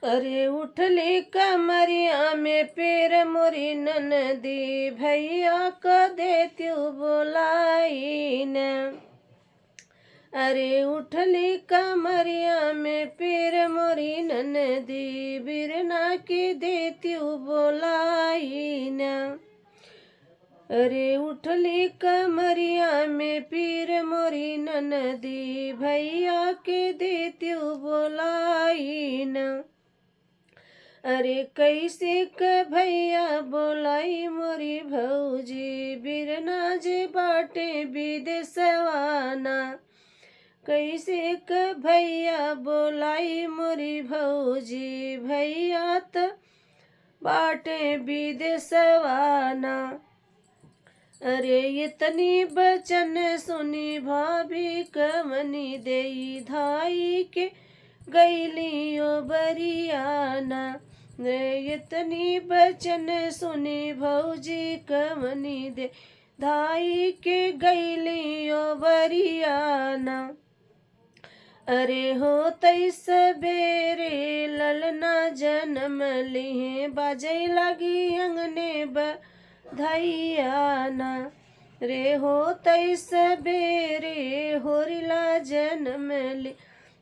अरे उठली कमरिया में पीर मोरी ननदी, भैया क देत्यू बोलाई न। अरे उठली कमरिया में पीर मोरी ननदी, बिरना की देत्यू बोलाई न। अरे उठली कमरिया में पीर मोरी ननदी, भैया के देत्यू बोलाई न। अरे कैसे क भैया बोलाई मोरी भौजी, बिरना जे बाटे विदेशवाना। कैसे क भैया बोलाई मोरी भौजी, भैया त बाटे विदेशवाना। अरे इतनी बचन सुनी भाभी कमनी देई, धाई के गैलियो बरियाना। रे इतनी बचन सुनी भौजी कमनी दे, धाई के गैलियो बरियाना। अरे हो तई सबेरे ललना जन्म लिहे, बाजे लगी अंगने बधाइयाना। रे हो तई सबेरे होरिला जन्म ली,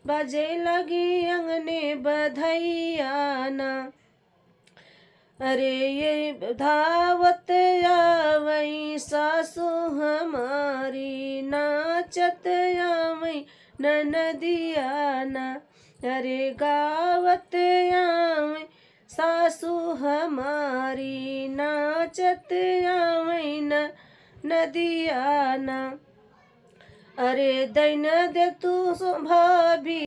बाजे लगी अंगने बधाइयाना। अरे ये धावत आवई सासू हमारी, नाचत आवई ननदियाना। अरे गावत आवई सासू हमारी, नाचत आवई नदियाना। अरे दैन दे तू भाभी